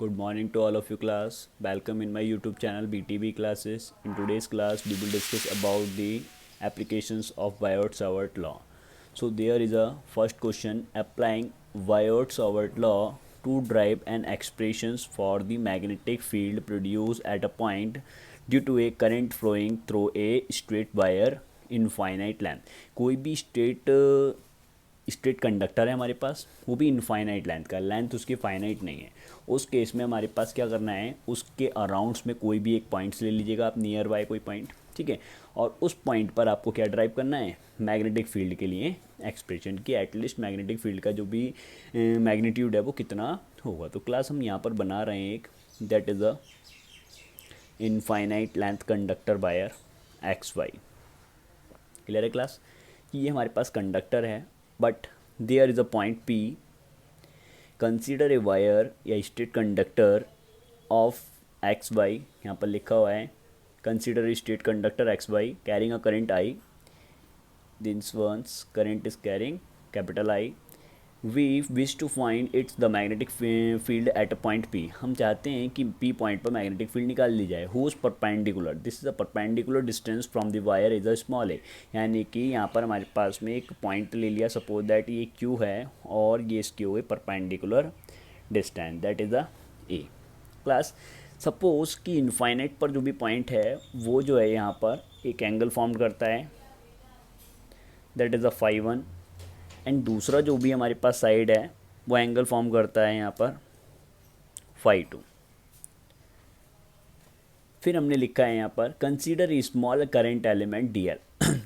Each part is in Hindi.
Good morning to all of you class. Welcome in my YouTube channel BTB classes. In today's class we will discuss about the applications of Biot-Savart law. So there is a first question: applying Biot-Savart law to drive an expressions for the magnetic field produced at a point due to a current flowing through a straight wire infinite length. कोई भी स्ट्रेट कंडक्टर है हमारे पास, वो भी इनफाइनाइट लेंथ का, लेंथ उसकी फाइनाइट नहीं है। उस केस में हमारे पास क्या करना है, उसके अराउंड्स में कोई भी एक पॉइंट्स ले लीजिएगा आप, नियर बाय कोई पॉइंट, ठीक है। और उस पॉइंट पर आपको क्या ड्राइव करना है, मैग्नेटिक फील्ड के लिए एक्सप्रेशन की एटलीस्ट मैग्नेटिक फील्ड का जो भी मैग्नीट्यूड है वो कितना होगा। तो क्लास हम यहाँ पर बना रहे हैं एक, that is a infinite length conductor wire X Y. Clear है क्लास कि ये हमारे पास कंडक्टर है, but there is a point P. Consider a wire या straight conductor of X Y, यहाँ पर लिखा हुआ है consider a straight conductor X Y carrying a current I. This once current is carrying capital I. We wish to find its the magnetic field at a point P. हम चाहते हैं कि पी पॉइंट पर मैग्नेटिक फील्ड निकाल ली जाए। Whose perpendicular, this is a perpendicular distance from the wire is a small A. यानी कि यहाँ पर हमारे पास में एक पॉइंट ले लिया, सपोज दैट ये क्यू है और ये इसकी हो गई perpendicular distance, that is a A. Plus suppose कि इनफाइनाइट पर जो भी पॉइंट है वो जो है यहाँ पर एक एंगल फॉर्म करता है, that is a phi one. And दूसरा जो भी हमारे पास साइड है वो एंगल फॉर्म करता है यहाँ पर फाई टू। फिर हमने लिखा है यहाँ पर consider small current element D L.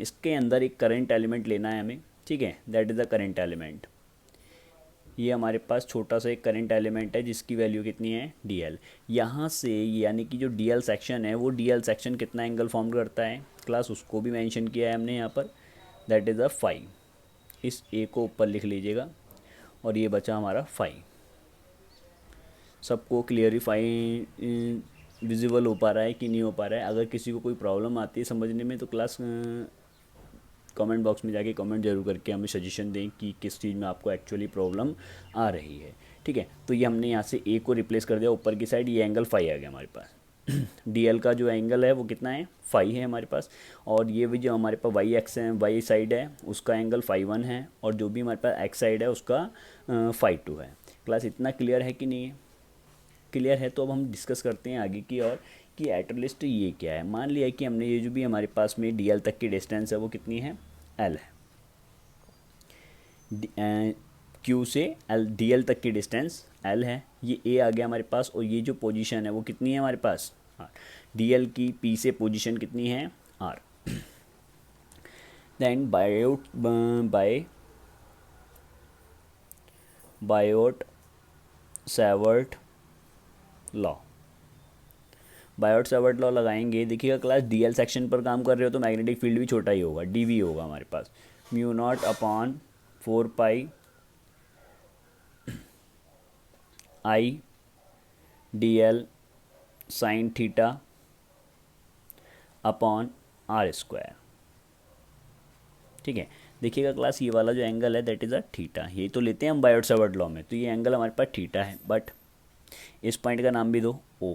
इसके अंदर एक करंट एलिमेंट लेना है हमें, ठीक है, that is a current element. ये हमारे पास छोटा सा एक करंट एलिमेंट है जिसकी वैल्यू कितनी है, डी एल। यहाँ से यानी कि जो डी एल सेक्शन है वो डी एल सेक्शन कितना एंगल फॉर्म करता है क्लास, उसको भी मेंशन किया है हमने यहाँ पर, दैट इज़ अ फाई। इस ए को ऊपर लिख लीजिएगा और ये बचा हमारा फाई। सबको क्लियरिफाई विजिबल हो पा रहा है कि नहीं हो पा रहा है? अगर किसी को कोई प्रॉब्लम आती है समझने में तो क्लास कमेंट बॉक्स में जाके कमेंट जरूर करके हमें सजेशन दें कि किस चीज़ में आपको एक्चुअली प्रॉब्लम आ रही है, ठीक है। तो ये हमने यहाँ से ए को रिप्लेस कर दिया ऊपर की साइड, ये एंगल फाई आ गया हमारे पास। डी एल का जो एंगल है वो कितना है, फाई है हमारे पास। और ये भी जो हमारे पास वाई एक्स है, वाई साइड है, उसका एंगल फाई वन है। और जो भी हमारे पास एक्स साइड है उसका फाई टू है। क्लास इतना क्लियर है कि नहीं है? क्लियर है तो अब हम डिस्कस करते हैं आगे की और कि एटलिस्ट ये क्या है। मान लिया कि हमने ये जो भी हमारे पास में डी एल तक की डिस्टेंस है वो कितनी है, एल है। क्यू से एल, डी एल तक की डिस्टेंस एल है, ये ए आ गया हमारे पास। और ये जो पोजीशन है वो कितनी है हमारे पास, आर। डी एल की पी से पोजीशन कितनी है, R. Then biot savart law, biot savart law लगाएंगे। देखिएगा क्लास, डी एल सेक्शन पर काम कर रहे हो तो मैग्नेटिक फील्ड भी छोटा ही होगा, डी वी होगा हमारे पास, mu not upon 4 pi I D L sine theta upon R square, ठीक है। देखिएगा क्लास, ये वाला जो एंगल है दैट इज़ अ थीटा, ये तो लेते हैं हम बायोट सैवर्ट लॉ में, तो ये एंगल हमारे पास थीटा है। बट इस पॉइंट का नाम भी दो O.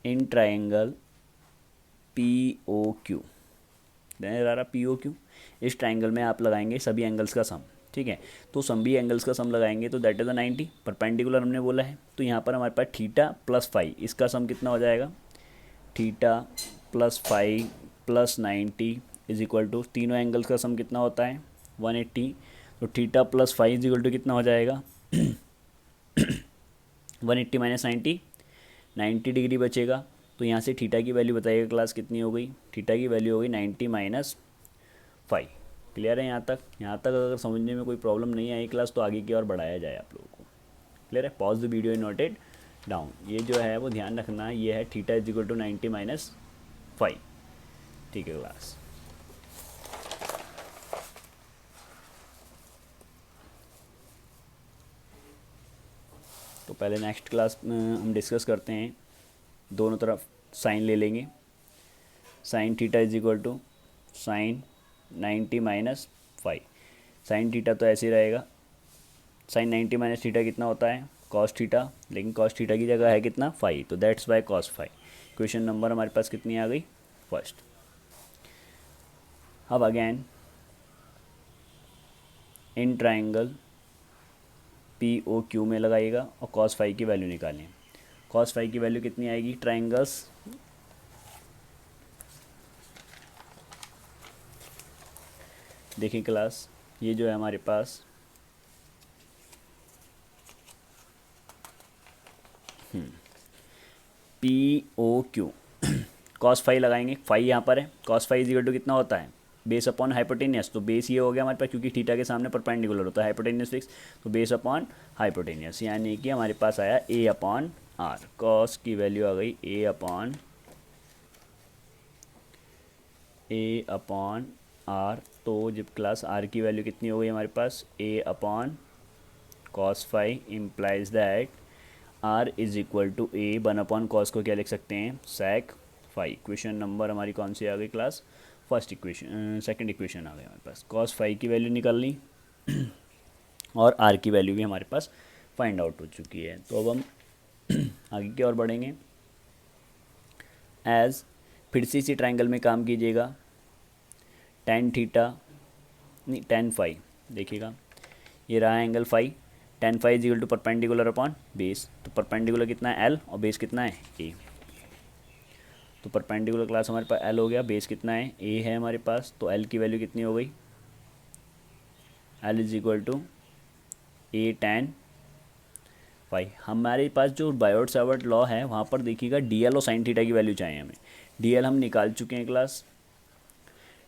In triangle P O Q, रहा पी ओ क्यू, इस ट्राइंगल में आप लगाएंगे सभी एंगल्स का सम, ठीक है। तो सभी एंगल्स का सम लगाएंगे तो दैट इज़ अ 90, परपेंडिकुलर हमने बोला है। तो यहाँ पर हमारे पास थीटा प्लस फाई, इसका सम कितना हो जाएगा, theta plus phi plus 90 is equal to, तीनों एंगल्स का सम कितना होता है 180। तो theta plus phi is equal to कितना हो जाएगा 180 माइनस 90, 90 डिग्री बचेगा। तो यहाँ से थीटा की वैल्यू बताइएगा क्लास कितनी हो गई, थीटा की वैल्यू हो गई 90 माइनस फाइव। क्लियर है यहाँ तक? यहाँ तक अगर समझने में कोई प्रॉब्लम नहीं आई क्लास तो आगे की ओर बढ़ाया जाए आप लोगों को। क्लियर है? Pause the video and note it down. ये जो है वो ध्यान रखना, ये है theta is equal to 90 minus five, ठीक है क्लास। तो पहले नेक्स्ट क्लास में हम डिस्कस करते हैं, दोनों तरफ साइन ले लेंगे। Sine theta is equal to sine 90 minus five. Sine theta तो ऐसे ही रहेगा, साइन 90 माइनस थीटा कितना होता है कॉस थीटा, लेकिन कॉस थीटा की जगह है कितना 5, तो that's why cos 5। Question number हमारे पास कितनी आ गई, फर्स्ट। अब again in triangle P O Q में लगाइएगा और कॉस 5 की वैल्यू निकालें। कॉस 5 की वैल्यू कितनी आएगी, ट्राइंगल्स देखिए क्लास, ये जो है हमारे पास पी ओ क्यू, कॉस 5 लगाएंगे, 5 यहाँ पर है, कॉस 5 इक्वल टू कितना होता है, बेस अपॉन हाइपोटेनियस, तो बेस ये हो गया हमारे पास क्योंकि थीटा के सामने परपेंडिकुलर होता है हाइपोटेनियस फिक्स, तो बेस अपॉन हाइपोटेनियस, यानी कि हमारे पास आया ए अपॉन आर। कॉस की वैल्यू आ गई ए अपॉन आर, तो जब क्लास आर की वैल्यू कितनी हो गई हमारे पास, A upon cos 5 implies that R is equal to A, 1 upon cos को क्या लिख सकते हैं, सेक 5। क्वेश्चन नंबर हमारी कौन सी आ गई class, first equation, second equation आ गई हमारे पास। कॉस 5 की वैल्यू निकाल ली और आर की वैल्यू भी हमारे पास फाइंड आउट हो चुकी है। तो अब हम आगे की ओर बढ़ेंगे। एज फिर से इसी ट्राइंगल में काम कीजिएगा, टेन थीटा नहीं टेन 5, देखिएगा ये रहा angle 5, tan 5 is equal to perpendicular upon base, तो परपेंडिकुलर कितना है एल और बेस कितना है ए, तो परपेंडिकुलर क्लास हमारे पास एल हो गया, बेस कितना है ए है हमारे पास, तो एल की वैल्यू कितनी हो गई, L is equal to A tan 5। हमारे पास जो बायोट सावर्ट लॉ है वहाँ पर देखिएगा डी एल और साइन थीटा की वैल्यू चाहिए हमें, डी एल हम निकाल चुके हैं क्लास,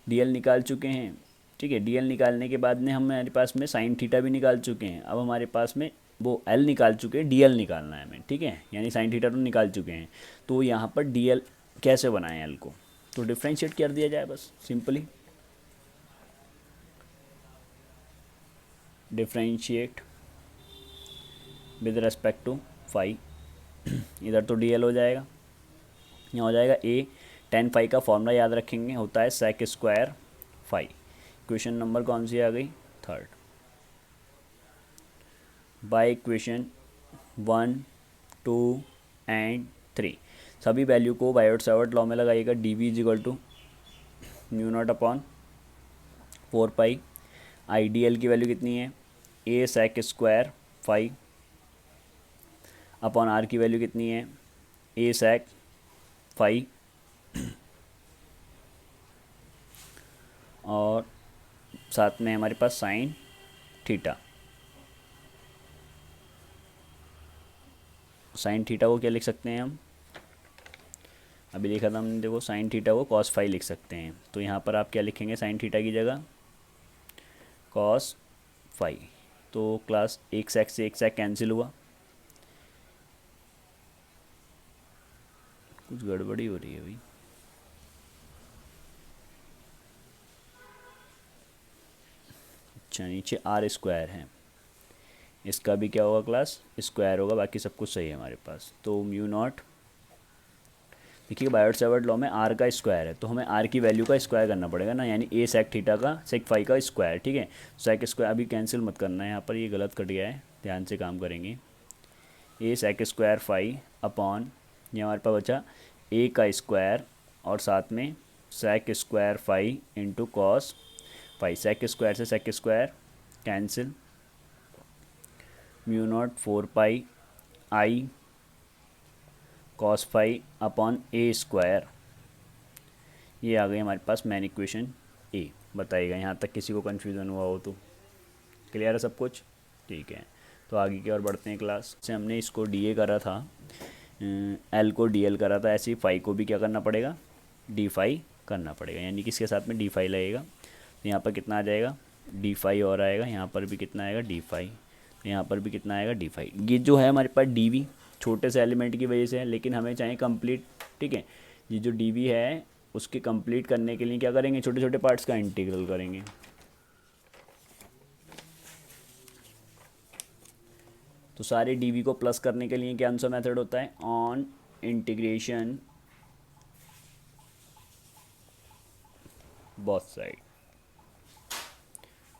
डी एल निकाल चुके हैं, ठीक है। डी एल निकालने के बाद में हमारे पास में साइन थीटा भी निकाल चुके हैं, अब हमारे पास में वो एल निकाल चुके हैं, डी एल निकालना है हमें, ठीक है, यानी साइन थीटा तो निकाल चुके हैं, तो यहाँ पर डी एल कैसे बनाएं एल को, तो डिफ्रेंशिएट कर दिया जाए बस simply, differentiate with respect to 5, इधर तो डी एल हो जाएगा, यहाँ हो जाएगा ए टेन 5 का फॉर्मूला याद रखेंगे, होता है सेक स्क्वायर 5। क्वेश्चन नंबर कौन सी आ गई, थर्ड। बाय इक्वेशन 1 2 एंड 3 सभी वैल्यू को बायोट सावर्ट लॉ में लगाइएगा, D V is equal to mu not upon 4 pi, I D L की वैल्यू कितनी है, A sec square 5 upon R की वैल्यू कितनी है, ए सेक 5 और साथ में हमारे पास साइन थीटा, साइन थीटा को क्या लिख सकते हैं हम, अभी देखा था हमने, देखो साइन थीटा को कॉस 5 लिख सकते हैं, तो यहाँ पर आप क्या लिखेंगे साइन थीटा की जगह कॉस 5, तो क्लास एक सेक से एक सेक कैंसिल हुआ, कुछ गड़बड़ी हो रही है भाई, अच्छा नीचे आर स्क्वायर है, इसका भी क्या होगा क्लास स्क्वायर होगा, बाकी सब कुछ सही है हमारे पास, तो म्यू नॉट, देखिए बायोट सावर्ट लॉ में आर का स्क्वायर है, तो हमें आर की वैल्यू का स्क्वायर करना पड़ेगा ना, यानी ए सेक थीटा का सेक 5 का स्क्वायर, ठीक है, सेक स्क्वायर अभी कैंसिल मत करना है, यहाँ पर ये गलत कट गया है, ध्यान से काम करेंगे, ए सेक स्क्वायर 5 अपॉन ये हमारे पास बचा ए का स्क्वायर और साथ में sec square 5 into cos 5, sec square से sec square cancel, mu nought 4 pi I cos 5 upon A square, ये आ गई हमारे पास मेन इक्वेशन ए। बताइएगा यहाँ तक किसी को कन्फ्यूज़न हुआ हो तो, क्लियर है सब कुछ, ठीक है। तो आगे की ओर बढ़ते हैं क्लास से, हमने इसको डी ए करा था, एल को डी एल करा था, ऐसे ही 5 को भी क्या करना पड़ेगा डी 5 करना पड़ेगा, यानी कि इसके साथ में डी 5 लगेगा, तो यहाँ पर कितना आ जाएगा डी 5 और आएगा, यहाँ पर भी कितना आएगा डी 5, यहाँ पर भी कितना आएगा डी 5। ये जो है हमारे पास डी वी छोटे से एलिमेंट की वजह से है, लेकिन हमें चाहिए कंप्लीट, ठीक है, ये जो डी वी है उसके कंप्लीट करने के लिए क्या करेंगे, छोटे छोटे पार्ट्स का इंटीग्रल करेंगे, तो सारे डी वी को प्लस करने के लिए क्या आंसर मेथड होता है, ऑन इंटीग्रेशन बोथ साइड,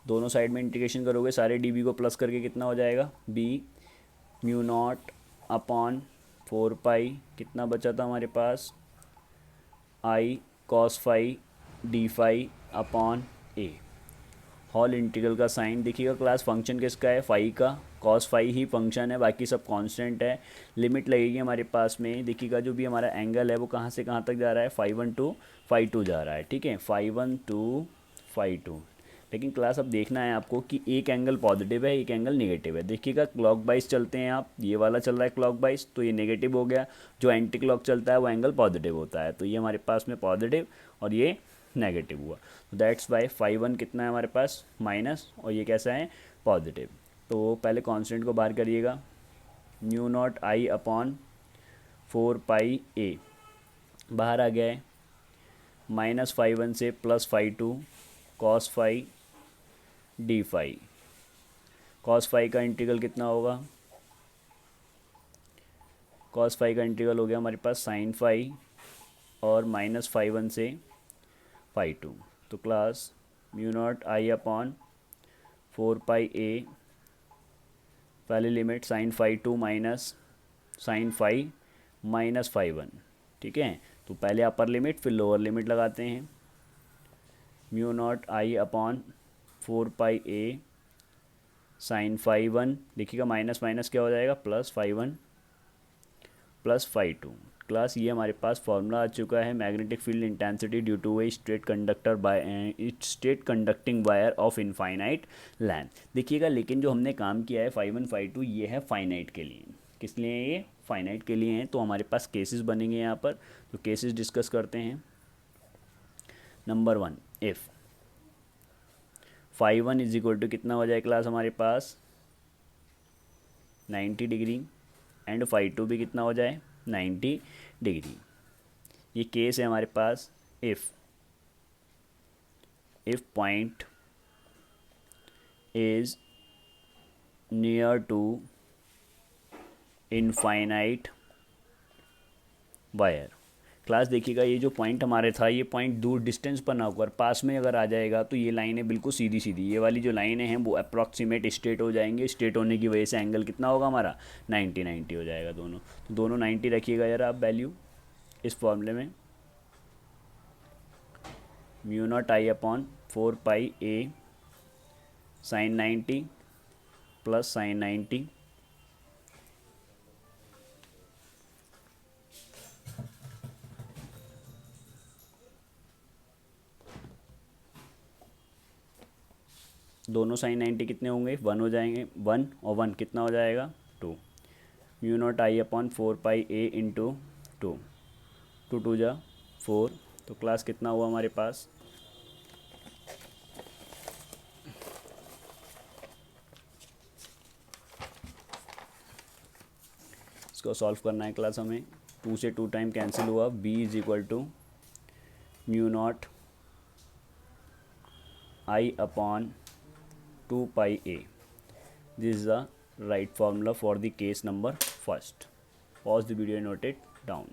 दोनों साइड में इंटीग्रेशन करोगे सारे डी वी को प्लस करके कितना हो जाएगा B mu not upon 4 pi कितना बचा था हमारे पास, I cos phi D phi upon a. Whole integral का साइन देखिएगा क्लास, फंक्शन किसका है, फाई का, कॉस फाई ही फंक्शन है, बाकी सब कांस्टेंट है। लिमिट लगेगी हमारे पास में, देखिएगा जो भी हमारा एंगल है वो कहाँ से कहाँ तक जा रहा है, फाई 1 टू फाई 2 जा रहा है, ठीक है, फाई 1 टू फाई 2। लेकिन क्लास अब देखना है आपको कि एक एंगल पॉजिटिव है एक एंगल नेगेटिव है। देखिएगा क्लॉक वाइज चलते हैं आप, ये वाला चल रहा है क्लॉक वाइज तो ये नेगेटिव हो गया, जो एंटी क्लॉक चलता है वो एंगल पॉजिटिव होता है, तो ये हमारे पास में पॉजिटिव और ये नेगेटिव हुआ। तो दैट्स वाई फाई 1 कितना है हमारे पास, माइनस, और ये कैसा है, पॉजिटिव। तो पहले कांस्टेंट को बाहर करिएगा, mu naught I upon 4 pi A बाहर आ गया है, माइनस फाई 1 से plus phi 2 cos phi D phi. Cos phi का इंटीग्रल कितना होगा, कॉस फाई का इंटीग्रल हो गया हमारे पास साइन फाई और माइनस फाई 1 से फाई 2। तो class mu naught I upon 4 pi A, पहली limit sine phi 2 minus sine phi minus phi 1, ठीक है। तो पहले अपर लिमिट फिर लोअर लिमिट लगाते हैं, mu naught I upon 4 pi A sine phi 1, देखिएगा माइनस माइनस क्या हो जाएगा, plus phi 1 plus phi 2। Class ये हमारे पास फॉर्मूला आ चुका है, magnetic field intensity due to a straight conductor by straight conducting wire of infinite length. देखिएगा लेकिन जो हमने काम किया है फाई 1 फाई 2 ये है फाइनाइट के लिए, किस लिए ये फाइनाइट के लिए हैं। तो हमारे पास केसेस बनेंगे यहाँ पर, तो केसेस डिस्कस करते हैं। Number 1, if phi 1 is equal to कितना हो जाए क्लास हमारे पास 90 डिग्री एंड फाई 2 भी कितना हो जाए 90 डिग्री। ये केस है हमारे पास if point is near to infinite wire. Class देखिएगा ये जो पॉइंट हमारे था ये पॉइंट दूर डिस्टेंस पर ना होकर पास में अगर आ जाएगा तो ये लाइनें बिल्कुल सीधी सीधी, ये वाली जो लाइनें हैं वो अप्रॉक्सीमेट स्ट्रेट हो जाएंगे, स्ट्रेट होने की वजह से एंगल कितना होगा हमारा 90 हो जाएगा दोनों। तो दोनों 90 रखिएगा यार आप वैल्यू इस फॉर्मूले में, mu naught I upon 4 pi A sign 90 plus sign 90 दोनों साइन 90 कितने होंगे 1 हो जाएंगे, 1 और 1 कितना हो जाएगा 2, mu naught I upon 4 pi A into 2, 2 2 जा 4। तो क्लास कितना हुआ हमारे पास, इसको सॉल्व करना है क्लास हमें, 2 से 2 टाइम कैंसिल हुआ, b is equal to mu naught I upon 2 pi A. This is the right formula for the case number first. Pause the video and note it down.